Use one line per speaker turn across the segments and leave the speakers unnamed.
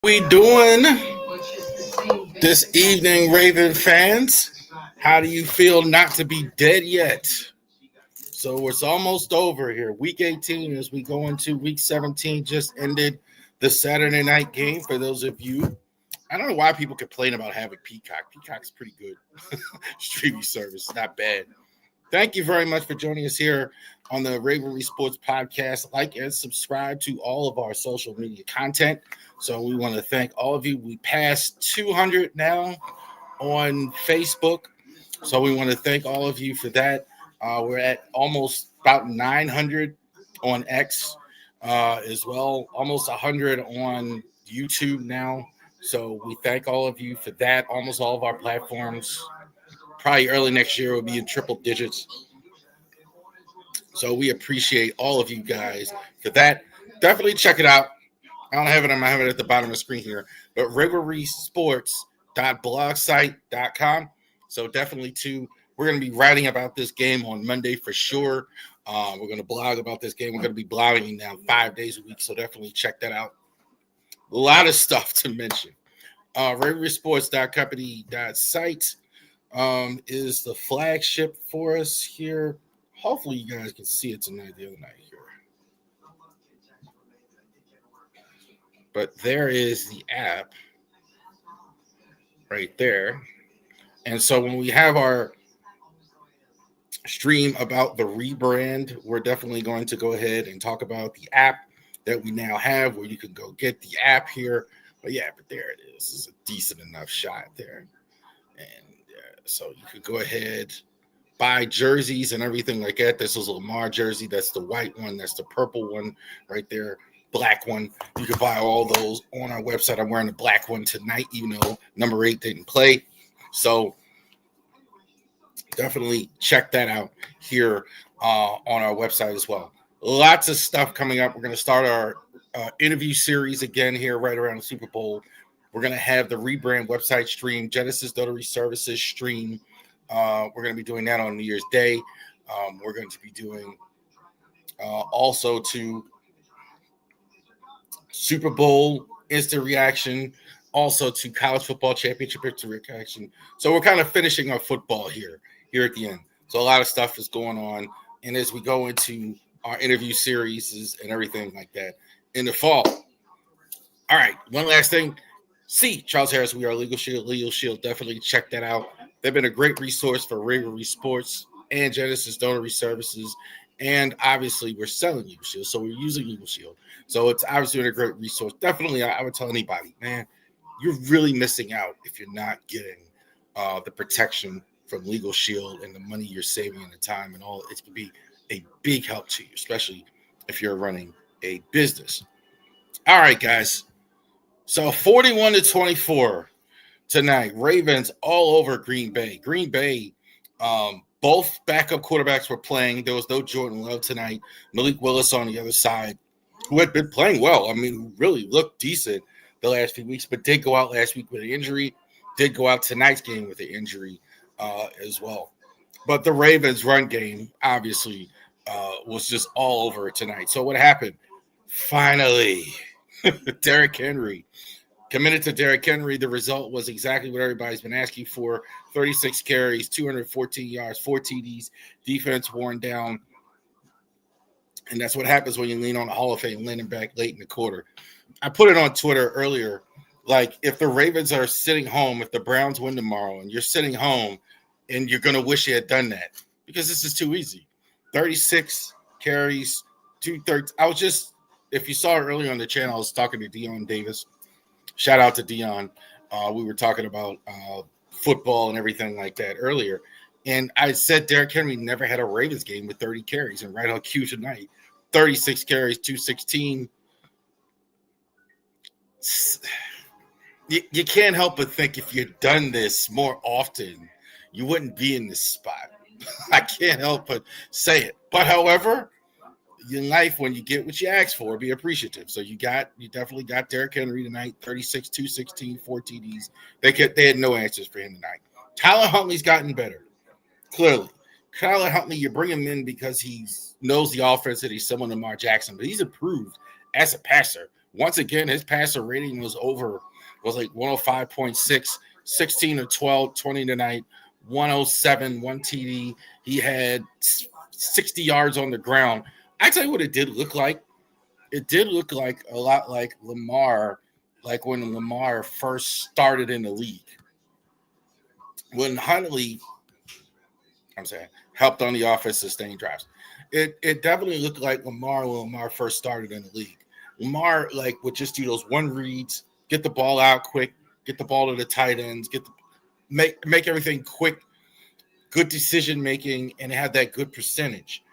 We doing this evening, Raven fans? How do you feel not to be dead yet? So it's almost over here. Week 18 as we go into week 17 just ended the Saturday night game for those of you. I don't know why people complain about having Peacock. Peacock's pretty good. Streaming service, not bad. Thank you very much for joining us here on the Ravori Sports Podcast. Like and subscribe to all of our social media content. So we want to thank all of you. We passed 200 now on Facebook. So we want to thank all of you for that. We're at almost about 900 on X as well. Almost 100 on YouTube now. So we thank all of you for that. Almost all of our platforms. Probably early next year will be in triple digits. So we appreciate all of you guys for that. Definitely check it out. I don't have it. I have it at the bottom of the screen here. But ravorisports.blogsite.com. So definitely we're going to be writing about this game on Monday for sure. We're going to blog about this game. We're going to be blogging now 5 days a week. So definitely check that out. A lot of stuff to mention. ravorisports.company.site is the flagship for us here. Hopefully you guys can see it tonight, the other night here. But there is the app right there. And so when we have our stream about the rebrand, we're definitely going to go ahead and talk about the app that we now have where you can go get the app here. But yeah, but there it is. This is a decent enough shot there. And so you could go ahead, buy jerseys and everything like that. This is a Lamar jersey. That's the white one. That's the purple one right there. Black one. You can buy all those on our website. I'm wearing the black one tonight, even though number 8 didn't play. So definitely check that out here on our website as well. Lots of stuff coming up. We're going to start our interview series again here right around the Super Bowl. We're going to have the rebrand website stream, Genesis Notary Services stream We're going to be doing that on New Year's Day. We're going to be doing also to Super Bowl instant reaction, also to college football championship instant reaction. So we're kind of finishing our football here at the end. So a lot of stuff is going on, and as we go into our interview series and everything like that in the fall. All right, one last thing. See Charles Harris, we are Legal Shield. Legal Shield, definitely check that out. They've been a great resource for Ravori Sports and Genesis Donor Services. And obviously, we're selling Legal Shield, so we're using Legal Shield. So it's obviously a great resource. Definitely, I would tell anybody, man, you're really missing out if you're not getting the protection from Legal Shield and the money you're saving and the time and all. It can be a big help to you, especially if you're running a business. All right, guys. So 41-24 tonight. Ravens all over Green Bay. Green Bay, both backup quarterbacks were playing. There was no Jordan Love tonight. Malik Willis on the other side, who had been playing well. I mean, who really looked decent the last few weeks, but did go out last week with an injury. Did go out tonight's game with an injury as well. But the Ravens' run game, obviously, was just all over tonight. So what happened? Finally, Derrick Henry. Committed to Derrick Henry. The result was exactly what everybody's been asking for. 36 carries, 214 yards, 4 TDs, defense worn down. And that's what happens when you lean on the Hall of Fame leaning back late in the quarter. I put it on Twitter earlier. Like, if the Ravens are sitting home, if the Browns win tomorrow, and you're sitting home, and you're going to wish you had done that, because this is too easy. 36 carries, 230. I was just, if you saw it earlier on the channel, I was talking to Dion Davis. Shout out to Dion. We were talking about football and everything like that earlier. And I said Derrick Henry never had a Ravens game with 30 carries. And right on cue tonight, 36 carries, 216. You can't help but think if you'd done this more often, you wouldn't be in this spot. I can't help but say it. But however, in life, when you get what you ask for, be appreciative. So you definitely got Derrick Henry tonight, 36, 216, 4 TDs. They had no answers for him tonight. Tyler Huntley's gotten better, clearly. Tyler Huntley, you bring him in because he knows the offense that he's similar to Lamar Jackson, but he's improved as a passer. Once again, his passer rating was like 105.6, 16 of 12, 20 tonight, 107, 1 TD. He had 60 yards on the ground. I tell you what it did look like. It did look like a lot like Lamar, like when Lamar first started in the league. When Huntley, helped on the offense, sustain drives. It definitely looked like Lamar when Lamar first started in the league. Lamar, like, would just do those one reads, get the ball out quick, get the ball to the tight ends, make everything quick, good decision making, and have that good percentage.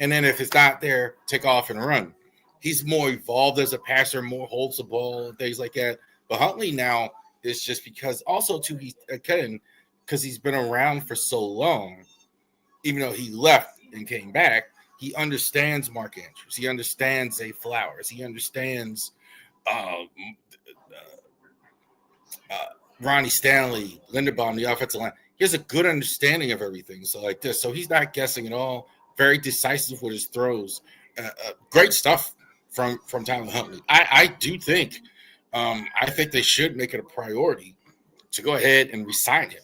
And then if it's not there, take off and run. He's more evolved as a passer, more holds the ball, and things like that. But Huntley now is just because because he's been around for so long, even though he left and came back, he understands Mark Andrews. He understands Zay Flowers. He understands Ronnie Stanley, Linderbaum, the offensive line. He has a good understanding of everything. So like this. So he's not guessing at all. Very decisive with his throws. Great stuff from Tyler Huntley. I do think they should make it a priority to go ahead and resign him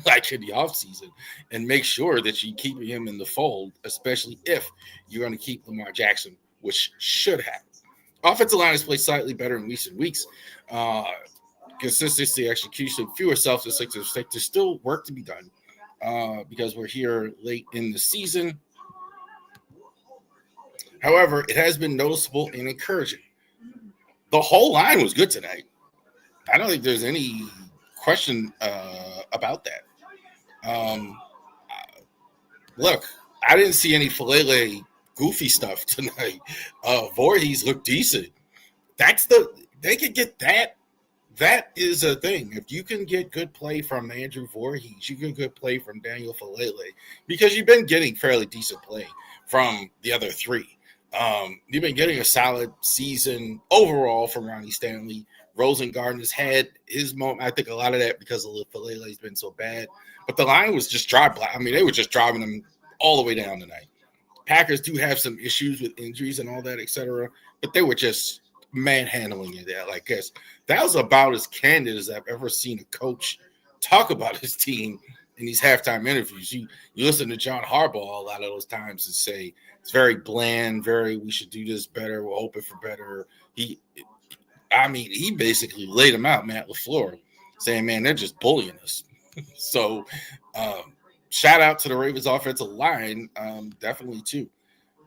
like in the offseason and make sure that you keep him in the fold, especially if you're going to keep Lamar Jackson, which should happen. Offensive line has played slightly better in recent weeks. Consistency, execution, fewer self-inflicted mistakes. There's still work to be done because we're here late in the season. However, it has been noticeable and encouraging. The whole line was good tonight. I don't think there's any question about that. Look, I didn't see any Falele goofy stuff tonight. Voorhees looked decent. They could get that. That is a thing. If you can get good play from Andrew Voorhees, you can get play from Daniel Falele, because you've been getting fairly decent play from the other three. You've been getting a solid season overall from Ronnie Stanley, Rosengarten has had his moment. I think a lot of that because Falele's been so bad. But the line was just dry. I mean, they were just driving them all the way down tonight. Packers do have some issues with injuries and all that, etc. But they were just manhandling it. Like, guess that was about as candid as I've ever seen a coach talk about his team in these halftime interviews. You listen to John Harbaugh a lot of those times and say it's very bland, very we should do this better. We're hoping for better. He basically laid him out, Matt LaFleur, saying, man, they're just bullying us. So shout out to the Ravens offensive line, definitely too.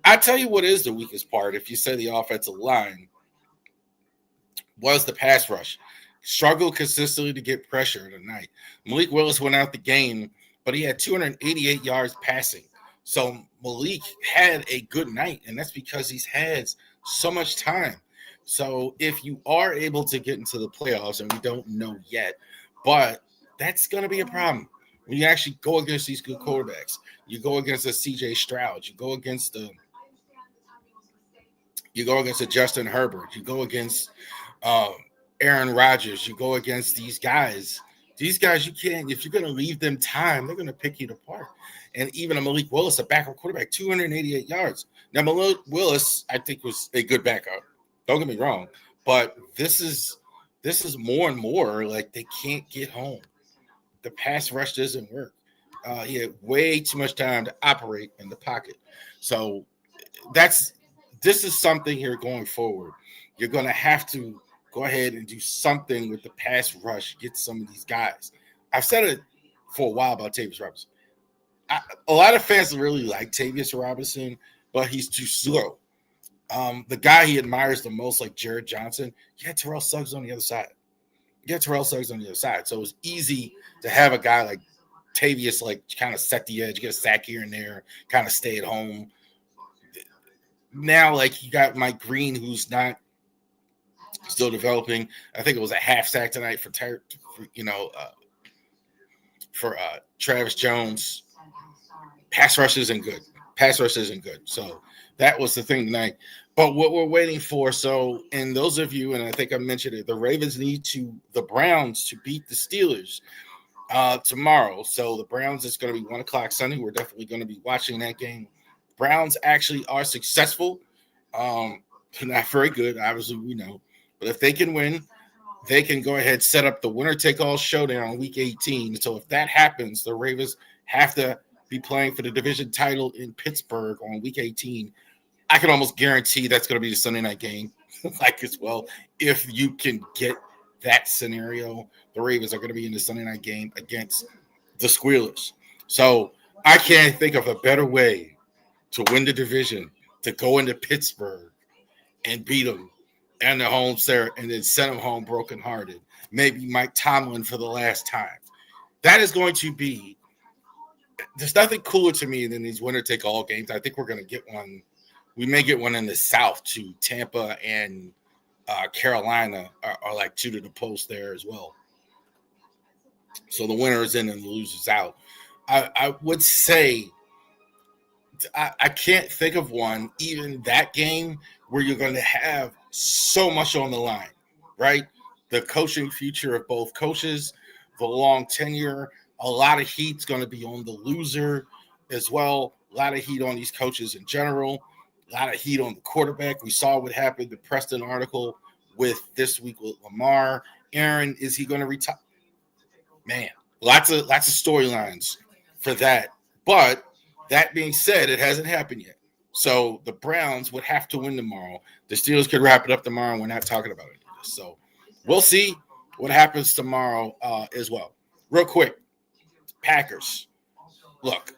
I tell you what is the weakest part, if you say the offensive line, was the pass rush. Struggled consistently to get pressure tonight. Malik Willis went out the game, but he had 288 yards passing. So Malik had a good night, and that's because he's had so much time. So if you are able to get into the playoffs, and we don't know yet, but that's going to be a problem. When you actually go against these good quarterbacks, you go against a C.J. Stroud, you go against a Justin Herbert, you go against Aaron Rodgers, you go against these guys. These guys, you can't, if you're going to leave them time, they're going to pick you apart. And even a Malik Willis, a backup quarterback, 288 yards. Now, Malik Willis, I think, was a good backup. Don't get me wrong. But this is more and more like they can't get home. The pass rush doesn't work. He had way too much time to operate in the pocket. So this is something here going forward. You're going to have to go ahead and do something with the pass rush, get some of these guys. I've said it for a while about Tavius Robinson. A lot of fans really like Tavius Robinson, but he's too slow. The guy he admires the most, like Jared Johnson, he had Terrell Suggs on the other side. So it was easy to have a guy like Tavius, like kind of set the edge, get a sack here and there, kind of stay at home. Now, like you got Mike Green, who's not still developing. I think it was a half sack tonight for Travis Jones. Pass rush isn't good. So that was the thing tonight. But what we're waiting for, and those of you, and I think I mentioned it, the Ravens need the Browns to beat the Steelers tomorrow. So the Browns, it's going to be 1 o'clock Sunday. We're definitely going to be watching that game. Browns actually are successful. Not very good, obviously, we know. But if they can win, they can go ahead and set up the winner-take-all showdown on Week 18. So if that happens, the Ravens have to be playing for the division title in Pittsburgh on Week 18. I can almost guarantee that's going to be the Sunday night game, like as well. If you can get that scenario, the Ravens are going to be in the Sunday night game against the Squealers. So I can't think of a better way to win the division, to go into Pittsburgh and beat them and the home there, and then send them home brokenhearted. Maybe Mike Tomlin for the last time. That is going to be. There's nothing cooler to me than these winner-take-all games. I think we're going to get one. We may get one in the South too. Tampa and Carolina are like two to the post there as well. So the winner is in and the loser's out. I would say I can't think of one, even that game, where you're going to have so much on the line, right? The coaching future of both coaches, the long tenure, a lot of heat's going to be on the loser as well. A lot of heat on these coaches in general. A lot of heat on the quarterback. We saw what happened, the Preston article with this week with Lamar. Aaron, is he going to retire? Man, lots of storylines for that. But that being said, it hasn't happened yet. So the Browns would have to win tomorrow. The Steelers could wrap it up tomorrow, and we're not talking about it. So we'll see what happens tomorrow as well. Real quick, Packers. Look,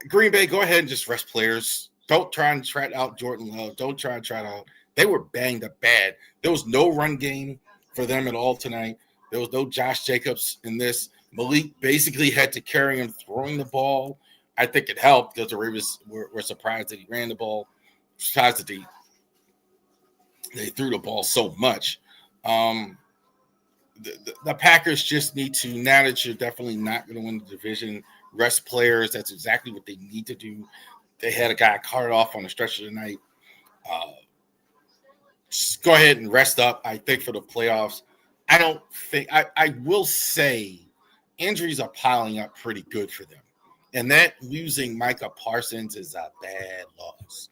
Green Bay, go ahead and just rest players. Don't try and try out Jordan Love. Don't try and try it out. They were banged up bad. There was no run game for them at all tonight. There was no Josh Jacobs in this. Malik basically had to carry him throwing the ball. I think it helped because the Ravens were surprised that he ran the ball. Surprised that they threw the ball so much. The Packers just need to, now that you're definitely not going to win the division, rest players. That's exactly what they need to do. They had a guy carted off on the stretcher tonight. Just go ahead and rest up, I think, for the playoffs. I don't think I will say injuries are piling up pretty good for them. And that losing Micah Parsons is a bad loss.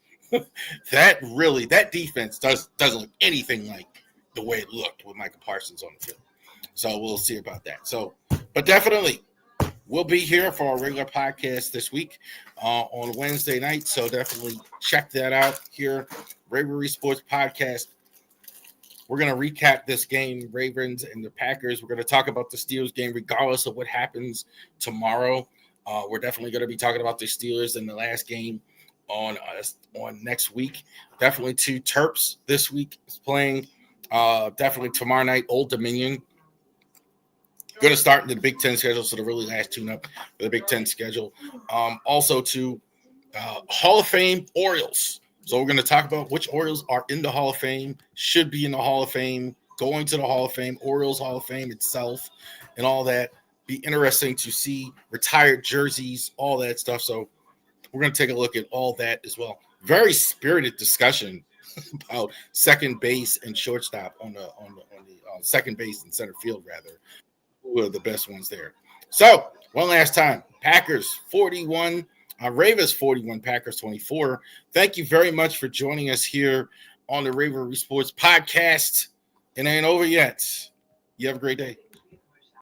that defense doesn't look anything like the way it looked with Micah Parsons on the field. So we'll see about that. So, but definitely we'll be here for our regular podcast this week on Wednesday night. So definitely check that out here. Ravori Sports Podcast. We're going to recap this game, Ravens and the Packers. We're going to talk about the Steelers game, regardless of what happens tomorrow. We're definitely going to be talking about the Steelers in the last game on next week. Definitely two Terps this week is playing. Definitely tomorrow night, Old Dominion. Going to start in the Big Ten schedule, so the really last tune-up for the Big Ten schedule. Also to Hall of Fame Orioles. So we're going to talk about which Orioles are in the Hall of Fame, should be in the Hall of Fame, going to the Hall of Fame, Orioles Hall of Fame itself, and all that. Be interesting to see retired jerseys, all that stuff. So we're going to take a look at all that as well. Very spirited discussion about second base and shortstop on the second base and center field, rather. Who are the best ones there? So one last time, Packers 41. Ravens 41, Packers 24. Thank you very much for joining us here on the Ravori Sports Podcast. It ain't over yet. You have a great day.